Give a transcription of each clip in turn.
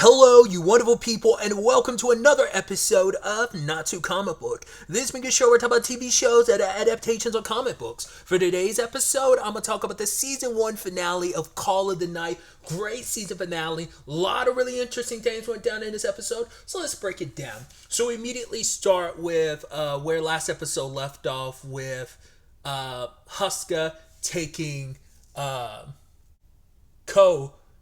Hello, you wonderful people, and welcome to another episode of Not Too Comic Book. This week's show, we're talking about TV shows that are adaptations of comic books. For today's episode, I'm going to talk about the season 1 finale of Call of the Night. Great season finale. A lot of really interesting things went down in this episode, so let's break it down. So we immediately start with where last episode left off with Huska taking Ko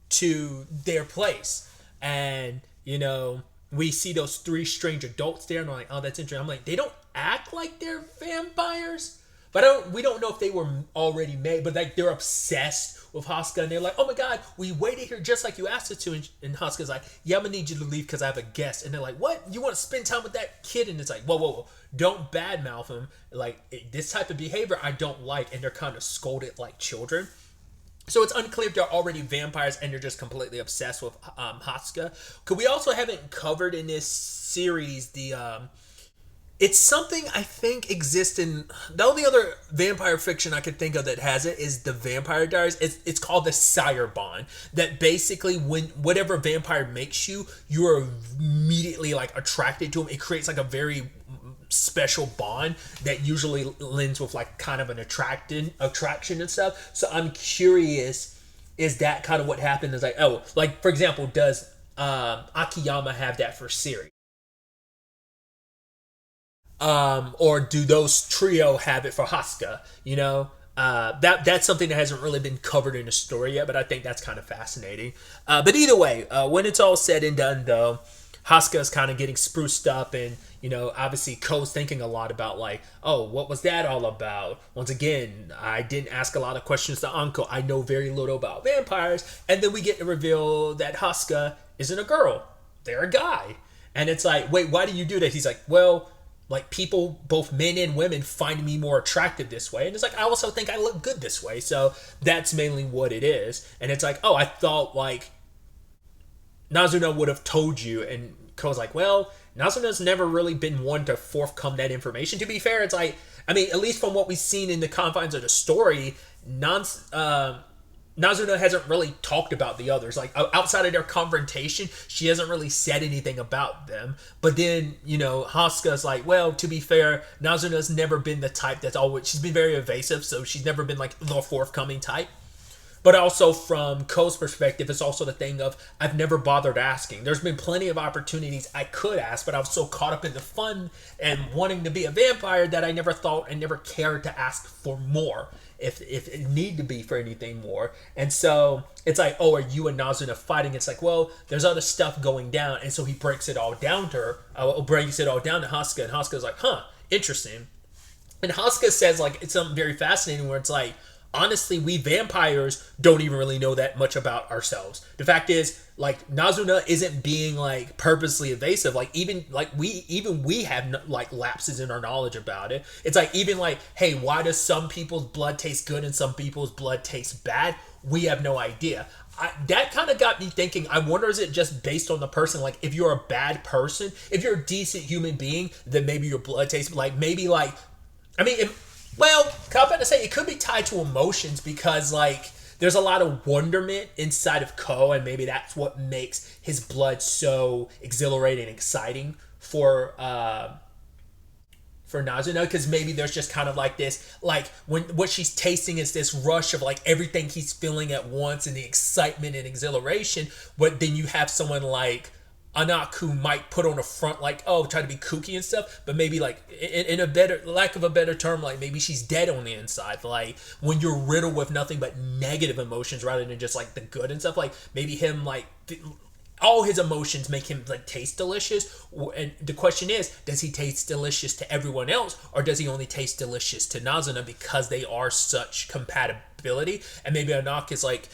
to their place. And, we see those 3 strange adults there, and I'm like, oh, that's interesting. I'm like, they don't act like they're vampires, but we don't know if they were already made, but like they're obsessed with Huska, and they're like, oh my god, we waited here just like you asked us to, and Huska's like, yeah, I'm gonna need you to leave because I have a guest. And they're like, what? You want to spend time with that kid? And it's like, whoa, don't badmouth him. Like, this type of behavior I don't like, and they're kind of scolded like children. So it's unclear if they're already vampires and they're just completely obsessed with Huska. Because we also haven't covered in this series it's something I think exists in... The only other vampire fiction I could think of that has it is the Vampire Diaries. It's called the Sire Bond. That basically, when whatever vampire makes you, you are immediately like attracted to him. It creates like a very special bond that usually lends with like kind of an attraction and stuff. So I'm curious, is that kind of what happened? Is like, oh, like for example, does Akiyama have that for Siri? Or do those trio have it for Huska? That's something that hasn't really been covered in the story yet, but I think that's kind of fascinating. But either way, when it's all said and done though, Huska is kind of getting spruced up, and obviously Ko's thinking a lot about like, oh, what was that all about? Once again, I didn't ask a lot of questions to Uncle. I know very little about vampires. And then we get to reveal that Huska isn't a girl. They're a guy. And it's like, wait, why do you do that? He's like, well, like people, both men and women, find me more attractive this way. And it's like, I also think I look good this way. So that's mainly what it is. And it's like, oh, I thought like Nazuna would have told you. And Ko's like, well, Nazuna's never really been one to forthcome that information. To be fair, it's like, I mean, at least from what we've seen in the confines of the story, Nazuna hasn't really talked about the others. Like, outside of their confrontation, she hasn't really said anything about them. But then, Huska's like, well, to be fair, Nazuna's never been the type that's always... She's been very evasive, so she's never been, like, the forthcoming type. But also from Ko's perspective, it's also the thing of, I've never bothered asking. There's been plenty of opportunities I could ask, but I was so caught up in the fun and wanting to be a vampire that I never thought and never cared to ask for more, if it need to be for anything more. And so it's like, oh, are you and Nazuna fighting? It's like, well, there's other stuff going down. And so he breaks it all down to her, breaks it all down to Huska, and Huska's like, huh, interesting. And Huska says, like, it's something very fascinating where it's like, honestly, we vampires don't even really know that much about ourselves. The fact is, like, Nazuna isn't being like purposely evasive. Like, even we have like lapses in our knowledge about it. It's like, even like, hey, why does some people's blood taste good and some people's blood taste bad? We have no idea. That kind of got me thinking, I wonder, is it just based on the person? Like, if you're a bad person, if you're a decent human being, then maybe your blood tastes like, maybe like, I mean, well, I'm about to say it could be tied to emotions, because like there's a lot of wonderment inside of Ko, and maybe that's what makes his blood so exhilarating and exciting for Nazuna, because maybe there's just kind of like this, like when what she's tasting is this rush of like everything he's feeling at once and the excitement and exhilaration. But then you have someone like Anak, who might put on a front like, oh, try to be kooky and stuff, but maybe like in a better, lack of a better term, like maybe she's dead on the inside. Like when you're riddled with nothing but negative emotions rather than just like the good and stuff, like maybe him like all his emotions make him like taste delicious. And the question is, does he taste delicious to everyone else, or does he only taste delicious to Nazuna because they are such compatibility? And maybe Anak is like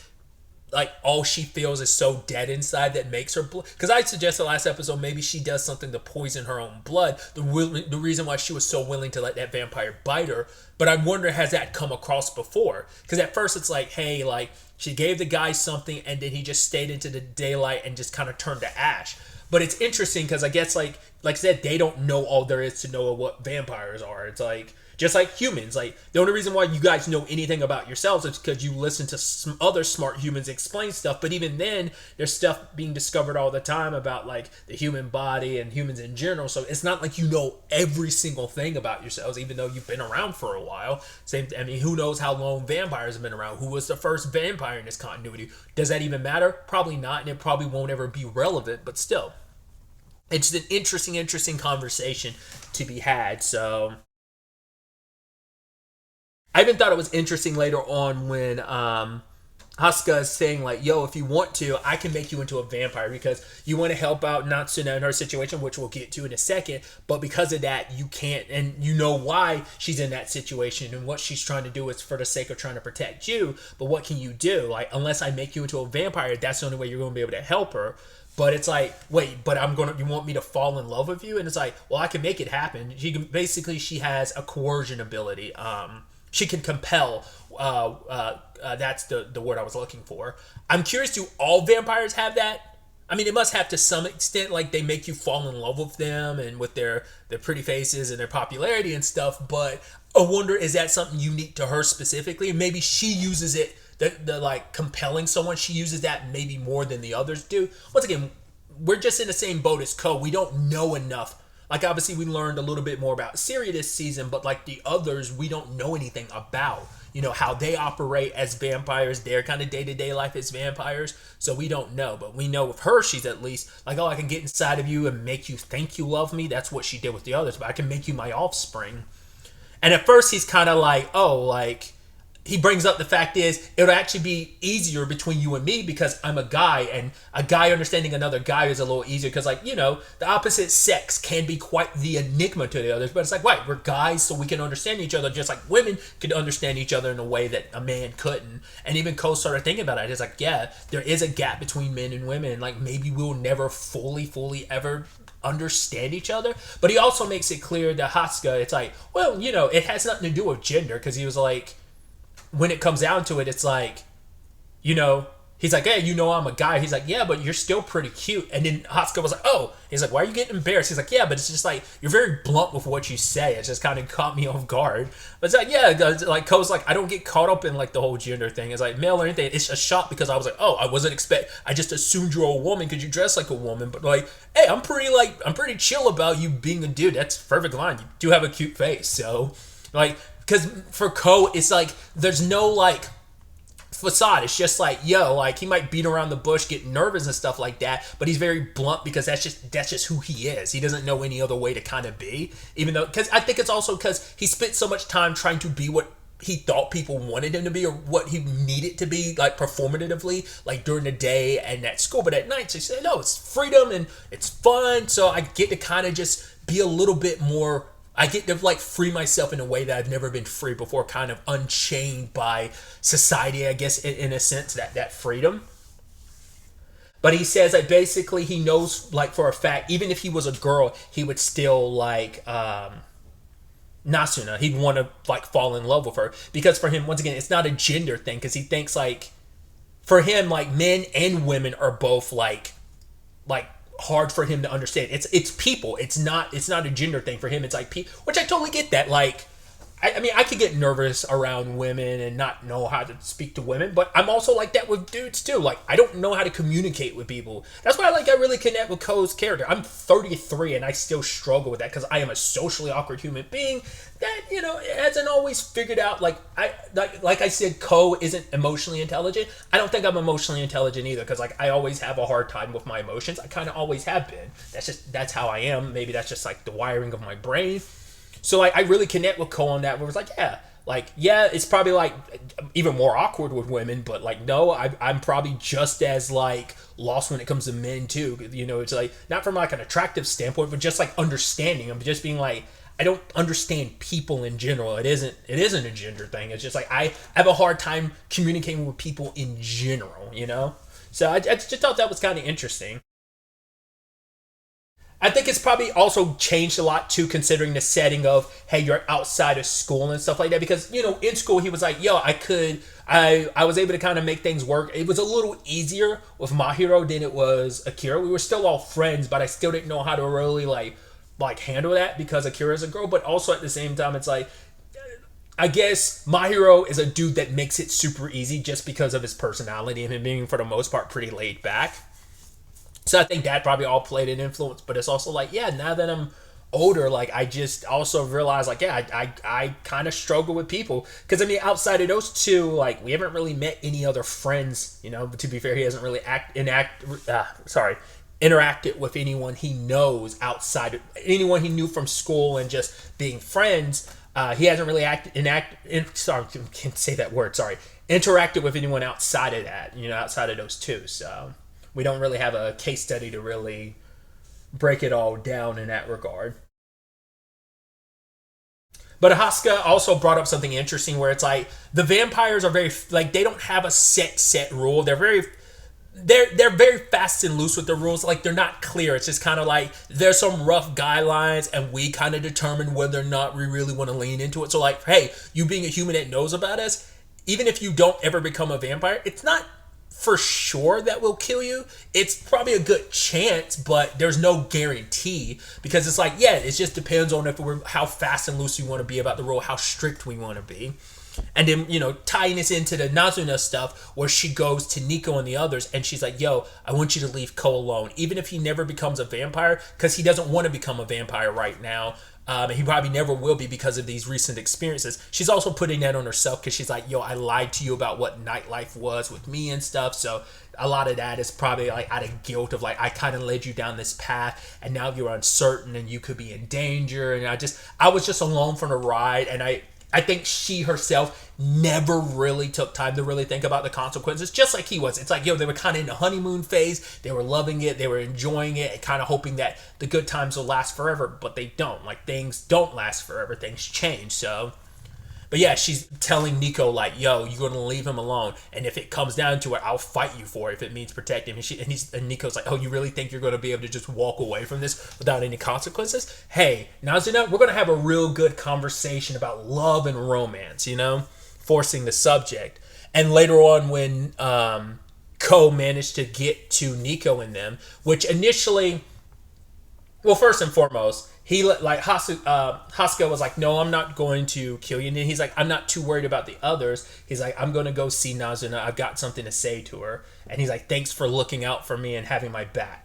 all she feels is so dead inside that makes her blood. Because I suggested last episode maybe she does something to poison her own blood. The reason why she was so willing to let that vampire bite her. But I wonder, has that come across before? Because at first it's like, hey, like she gave the guy something and then he just stayed into the daylight and just kind of turned to ash. But it's interesting because I guess like like I said, they don't know all there is to know of what vampires are. It's like just like humans. Like the only reason why you guys know anything about yourselves is because you listen to some other smart humans explain stuff. But even then, there's stuff being discovered all the time about like the human body and humans in general. So it's not like you know every single thing about yourselves, even though you've been around for a while. Same. I mean, who knows how long vampires have been around? Who was the first vampire in this continuity? Does that even matter? Probably not, and it probably won't ever be relevant. But still, it's an interesting conversation to be had. So I even thought it was interesting later on when Haska is saying like, "Yo, if you want to, I can make you into a vampire because you want to help out Natsuna in her situation, which we'll get to in a second. But because of that, you can't, and you know why she's in that situation, and what she's trying to do is for the sake of trying to protect you. But what can you do? Like, unless I make you into a vampire, that's the only way you're going to be able to help her." But it's like, wait, but you want me to fall in love with you? And it's like, well, I can make it happen. She has a coercion ability. She can compel. That's the word I was looking for. I'm curious, do all vampires have that? I mean, it must have to some extent. Like they make you fall in love with them and with their pretty faces and their popularity and stuff. But I wonder, is that something unique to her specifically? Maybe she uses it. The like compelling someone, she uses that maybe more than the others do. Once again, we're just in the same boat as Ko. We don't know enough. Like obviously we learned a little bit more about Syria this season, but like the others, we don't know anything about. You know, how they operate as vampires, their kind of day-to-day life as vampires. So we don't know. But we know with her, she's at least like, oh, I can get inside of you and make you think you love me. That's what she did with the others. But I can make you my offspring. And at first he's kind of like, oh, like, he brings up the fact is it'll actually be easier between you and me because I'm a guy, and a guy understanding another guy is a little easier because, like, you know, the opposite sex can be quite the enigma to the others, but it's like, right, we're guys, so we can understand each other just like women could understand each other in a way that a man couldn't. And even Ko started thinking about it. It's like, yeah, there is a gap between men and women. Like maybe we'll never fully ever understand each other. But he also makes it clear that Haska, it's like, well, you know, it has nothing to do with gender, because he was like, when it comes down to it, it's like, you know, he's like, hey, you know, I'm a guy. He's like, yeah, but you're still pretty cute. And then Haska was like, oh, he's like, why are you getting embarrassed? He's like, yeah, but it's just like, you're very blunt with what you say. It just kind of caught me off guard. But it's like, yeah, like Ko's like, I don't get caught up in like the whole gender thing. It's like male or anything. It's a shock because I was like, oh, I just assumed you're a woman because you dress like a woman. But like, hey, I'm pretty chill about you being a dude. That's perfect line. You do have a cute face. So like, because for Ko, it's like, there's no, like, facade. It's just like, yo, like, he might beat around the bush, get nervous and stuff like that, but he's very blunt because that's just who he is. He doesn't know any other way to kind of be, even though, because I think it's also because he spent so much time trying to be what he thought people wanted him to be or what he needed to be, like, performatively, like, during the day and at school, but at night, so he said, no, it's freedom and it's fun, so I get to kind of just be a little bit more, I get to like free myself in a way that I've never been free before, kind of unchained by society, I guess, in a sense, that freedom. But he says that basically he knows, like, for a fact, even if he was a girl, he would still like Nasuna. He'd want to like fall in love with her because for him, once again, it's not a gender thing, because he thinks like for him, like men and women are both like hard for him to understand. It's people. It's not a gender thing for him. It's like people, which I totally get that. Like, I mean, I could get nervous around women and not know how to speak to women, but I'm also like that with dudes too. Like, I don't know how to communicate with people. That's why I really connect with Ko's character. I'm 33 and I still struggle with that because I am a socially awkward human being that, you know, hasn't always figured out, like I said, Ko isn't emotionally intelligent. I don't think I'm emotionally intelligent either, because like I always have a hard time with my emotions. I kind of always have been. That's how I am. Maybe that's just like the wiring of my brain. So like I really connect with Ko on that, where it's like, yeah, it's probably like even more awkward with women, but like no, I'm probably just as like lost when it comes to men too. You know, it's like not from like an attractive standpoint, but just like understanding. I'm just being like, I don't understand people in general. It isn't a gender thing. It's just like I have a hard time communicating with people in general, you know? So I just thought that was kind of interesting. I think it's probably also changed a lot too, considering the setting of, hey, you're outside of school and stuff like that. Because, you know, in school he was like, yo, I was able to kind of make things work. It was a little easier with Mahiro than it was Akira. We were still all friends, but I still didn't know how to really like like handle that because Akira's a girl, but also at the same time, it's like, I guess My Hero is a dude that makes it super easy just because of his personality and him being, for the most part, pretty laid back. So I think that probably all played an influence, but it's also like, yeah, now that I'm older, like I just also realized, like, yeah, I kind of struggle with people because I mean, outside of those two, like we haven't really met any other friends, you know. But to be fair, he hasn't really interacted with anyone he knows outside of anyone he knew from school and just being friends. He hasn't really can't say that word. Sorry, interacted with anyone outside of that, you know, outside of those two. So we don't really have a case study to really break it all down in that regard. But Haska also brought up something interesting where it's like the vampires are very like they don't have a set rule. They're very fast and loose with the rules. Like they're not clear. It's just kind of like there's some rough guidelines, and we kind of determine whether or not we really want to lean into it. So like, hey, you being a human that knows about us, even if you don't ever become a vampire, it's not for sure that will kill you. It's probably a good chance, but there's no guarantee because it's like, yeah, it just depends on if we're how fast and loose we want to be about the rule, how strict we want to be. And then, you know, tying this into the Nazuna stuff where she goes to Nico and the others and she's like, yo, I want you to leave Ko alone. Even if he never becomes a vampire, because he doesn't want to become a vampire right now. He probably never will be because of these recent experiences. She's also putting that on herself because she's like, yo, I lied to you about what nightlife was with me and stuff. So a lot of that is probably like out of guilt of like, I kind of led you down this path and now you're uncertain and you could be in danger. And I was just along for the ride. And I think she herself never really took time to really think about the consequences, just like he was. It's like, yo, they were kind of in the honeymoon phase. They were loving it. They were enjoying it and kind of hoping that the good times will last forever, but they don't. Like, things don't last forever. Things change. So, but yeah, she's telling Nico, like, yo, you're going to leave him alone. And if it comes down to it, I'll fight you for it if it means protect him. And Nico's like, oh, you really think you're going to be able to just walk away from this without any consequences? Hey, Nazuna, we're going to have a real good conversation about love and romance, you know? Forcing the subject. And later on when Ko managed to get to Nico and them, which initially, well, first and foremost, he like Haska was like, no, I'm not going to kill you. And then he's like, I'm not too worried about the others. He's like, I'm going to go see Nazuna. I've got something to say to her. And he's like, thanks for looking out for me and having my back.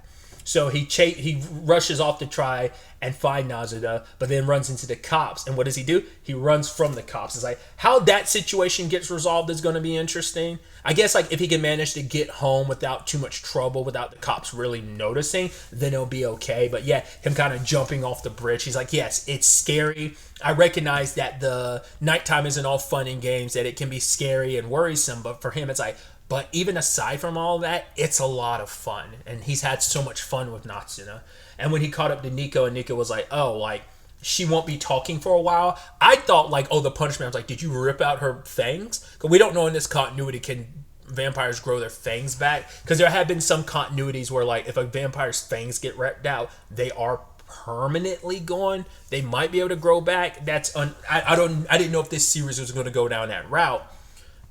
So he rushes off to try and find Nazuna, but then runs into the cops. And what does he do? He runs from the cops. It's like how that situation gets resolved is going to be interesting. I guess like if he can manage to get home without too much trouble, without the cops really noticing, then it'll be okay. But yeah, him kind of jumping off the bridge. He's like, yes, it's scary. I recognize that the nighttime isn't all fun and games, that it can be scary and worrisome. But for him, it's like, but even aside from all that, it's a lot of fun. And he's had so much fun with Natsuna. And when he caught up to Nico and Nico was like, oh, like, she won't be talking for a while. I thought like, oh, the punishment. I was like, did you rip out her fangs? Because we don't know in this continuity can vampires grow their fangs back. Because there have been some continuities where like if a vampire's fangs get ripped out, they are permanently gone. They might be able to grow back. I didn't know if this series was going to go down that route.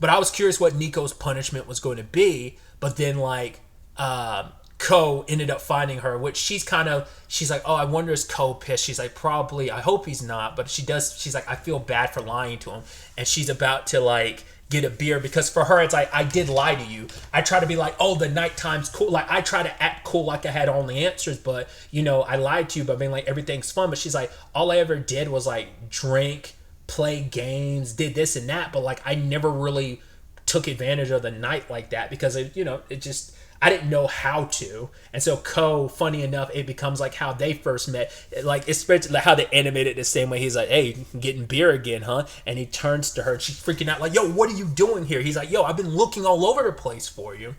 But I was curious what Nico's punishment was going to be. But then, like, Ko ended up finding her, which she's like, oh, I wonder is Ko pissed? She's like, probably. I hope he's not. But she's like, I feel bad for lying to him. And she's about to, like, get a beer. Because for her, it's like, I did lie to you. I try to be like, oh, the nighttime's cool. Like, I try to act cool like I had all the answers. But, you know, I lied to you by being like, everything's fun. But she's like, all I ever did was, like, drink, play games, did this and that, but like I never really took advantage of the night like that because I didn't know how to. And so Ko, funny enough, it becomes like how they first met. Like it's like how they animated the same way. He's like, hey, getting beer again, huh? And he turns to her and she's freaking out like, yo, what are you doing here? He's like, yo, I've been looking all over the place for you.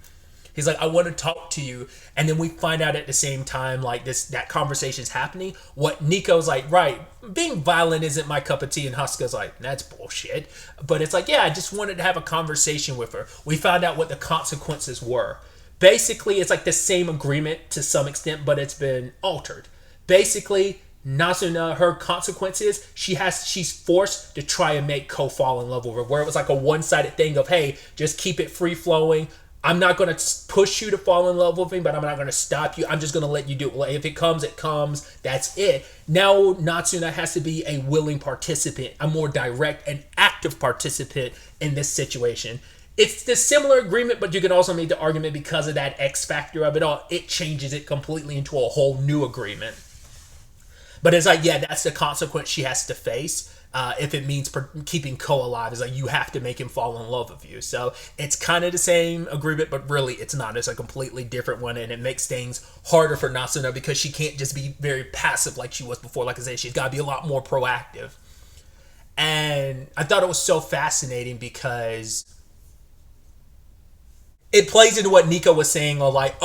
He's like, I want to talk to you. And then we find out at the same time, like that conversation's happening. What Nico's like, right, being violent isn't my cup of tea. And Haska's like, that's bullshit. But it's like, yeah, I just wanted to have a conversation with her. We found out what the consequences were. Basically, it's like the same agreement to some extent, but it's been altered. Basically, Nazuna, her consequences, she's forced to try and make Ko fall in love with her. Where it was like a one-sided thing of, hey, just keep it free-flowing. I'm not going to push you to fall in love with me, but I'm not going to stop you. I'm just going to let you do it. Well, if it comes, it comes. That's it. Now, Natsuna has to be a willing participant, a more direct and active participant in this situation. It's the similar agreement, but you can also make the argument because of that X factor of it all, it changes it completely into a whole new agreement. But it's like, yeah, that's the consequence she has to face. If it means keeping Ko alive, is like you have to make him fall in love with you. So it's kind of the same agreement, but really it's not. It's a completely different one, and it makes things harder for Natsuno because she can't just be very passive like she was before. Like I said, she's got to be a lot more proactive. And I thought it was so fascinating because it plays into what Nico was saying, or like,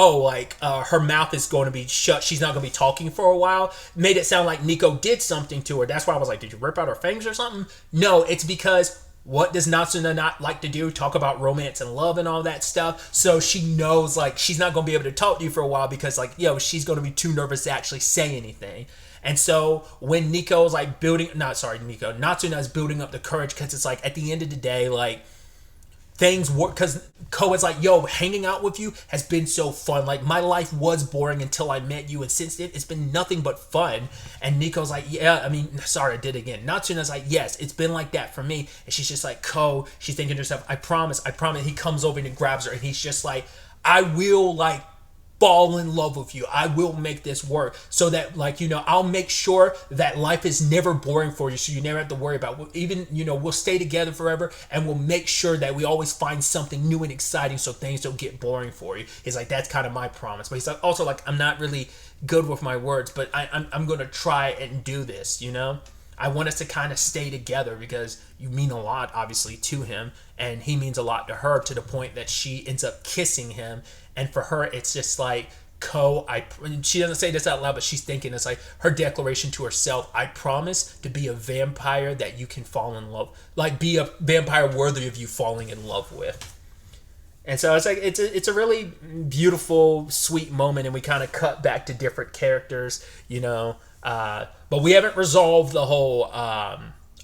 her mouth is going to be shut. She's not going to be talking for a while. Made it sound like Nico did something to her. That's why I was like, did you rip out her fangs or something? No, it's because what does Natsuna not like to do? Talk about romance and love and all that stuff. So she knows like she's not going to be able to talk to you for a while because like, she's going to be too nervous to actually say anything. And so when Nico's like Natsuna is building up the courage because it's like at the end of the day, like, things work because Ko is like, hanging out with you has been so fun. Like, my life was boring until I met you, and since then, it's been nothing but fun. And Nico's like, I did it again. Natsuna's like, yes, it's been like that for me. And she's just like, Ko, she's thinking to herself, I promise. He comes over and he grabs her, and he's just like, I will, like, fall in love with you. I will make this work so that, like, I'll make sure that life is never boring for you, so you never have to worry about even, we'll stay together forever, and we'll make sure that we always find something new and exciting so things don't get boring for you. He's like, that's kind of my promise. But he's like, also like, I'm not really good with my words, but I'm going to try and do this, I want us to kind of stay together because you mean a lot, obviously, to him, and he means a lot to her, to the point that she ends up kissing him. And for her, it's just like, Ko, she doesn't say this out loud, but she's thinking it's like her declaration to herself, I promise to be a vampire that you can fall in love, like be a vampire worthy of you falling in love with. And so it's like, it's a really beautiful, sweet moment, and we kind of cut back to different characters, but we haven't resolved the whole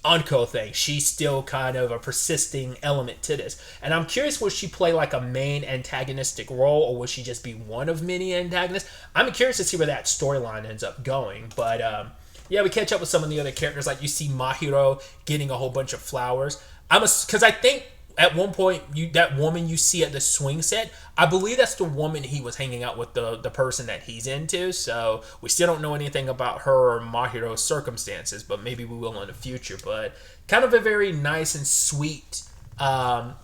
Anko thing. She's still kind of a persisting element to this. And I'm curious, will she play like a main antagonistic role, or will she just be one of many antagonists? I'm curious to see where that storyline ends up going. But we catch up with some of the other characters. Like you see Mahiro getting a whole bunch of flowers. Because I think at one point, that woman you see at the swing set, I believe that's the woman he was hanging out with, the person that he's into. So we still don't know anything about her or Mahiro's circumstances, but maybe we will in the future. But kind of a very nice and sweet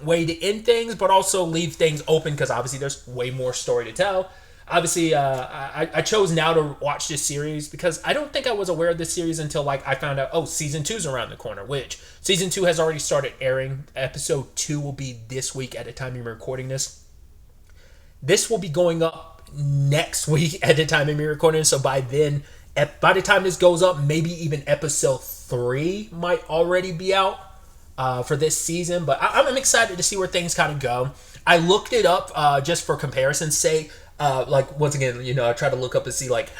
way to end things, but also leave things open because obviously there's way more story to tell. Obviously, I chose now to watch this series because I don't think I was aware of this series until like I found out, season 2's around the corner, which season 2 has already started airing. Episode 2 will be this week at the time you're recording this. This will be going up next week at the time of me recording. So by then, by the time this goes up, maybe even episode 3 might already be out for this season. But I'm excited to see where things kind of go. I looked it up just for comparison's sake. Once again, I try to look up and see like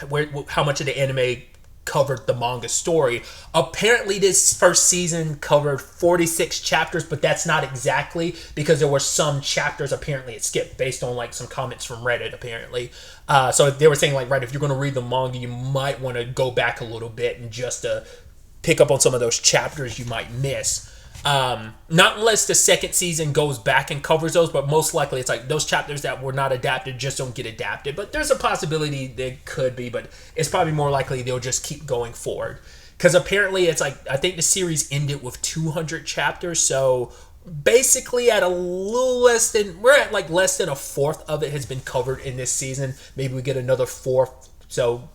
how much of the anime covered the manga story. Apparently this first season covered 46 chapters, but that's not exactly, because there were some chapters apparently it skipped based on like some comments from Reddit apparently. So they were saying like, right, if you're going to read the manga, you might want to go back a little bit and just pick up on some of those chapters you might miss. Not unless the second season goes back and covers those, but most likely it's like those chapters that were not adapted just don't get adapted. But there's a possibility they could be, but it's probably more likely they'll just keep going forward. Because apparently it's like, I think the series ended with 200 chapters, so basically at a little less than, we're at like less than a fourth of it has been covered in this season. Maybe we get another fourth, so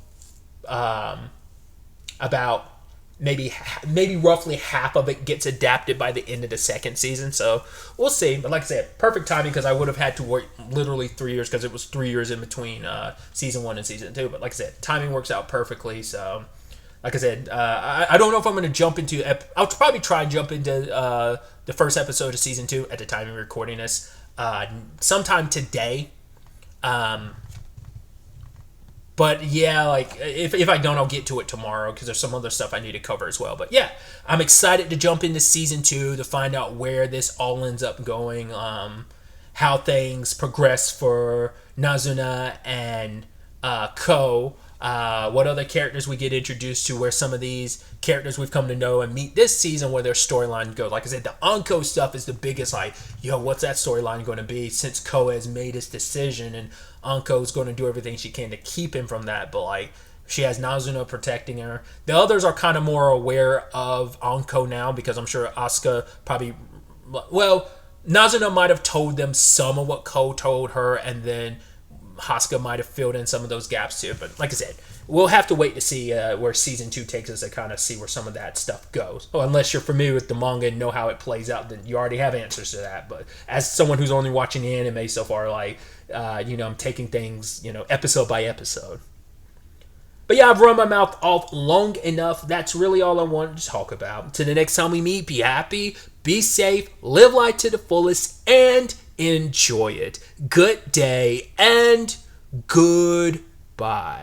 about maybe roughly half of it gets adapted by the end of the second season. So we'll see. But like I said, perfect timing, because I would have had to wait literally 3 years, because it was 3 years in between season 1 and season 2. But like I said, timing works out perfectly. So like I said, I don't know if I'm going to jump into, I'll probably try and jump into the first episode of season 2 at the time of recording this sometime today. But yeah, like if I don't, I'll get to it tomorrow, because there's some other stuff I need to cover as well. But yeah, I'm excited to jump into season 2 to find out where this all ends up going. how things progress for Nazuna and Ko. What other characters we get introduced to, where some of these characters we've come to know and meet this season, where their storyline goes. Like I said, the Anko stuff is the biggest, like, yo, what's that storyline going to be, since Ko has made his decision and Anko's going to do everything she can to keep him from that. But like, she has Nazuna protecting her. The others are kind of more aware of Anko now, because I'm sure Asuka probably, well, Nazuna might have told them some of what Ko told her, and then Haska might have filled in some of those gaps too. But like I said, we'll have to wait to see where season 2 takes us, to kind of see where some of that stuff goes. Well, unless you're familiar with the manga and know how it plays out, then you already have answers to that. But as someone who's only watching the anime so far, like, I'm taking things, episode by episode. But yeah, I've run my mouth off long enough. That's really all I wanted to talk about. Till the next time we meet, be happy, be safe, live life to the fullest, and enjoy it. Good day and goodbye.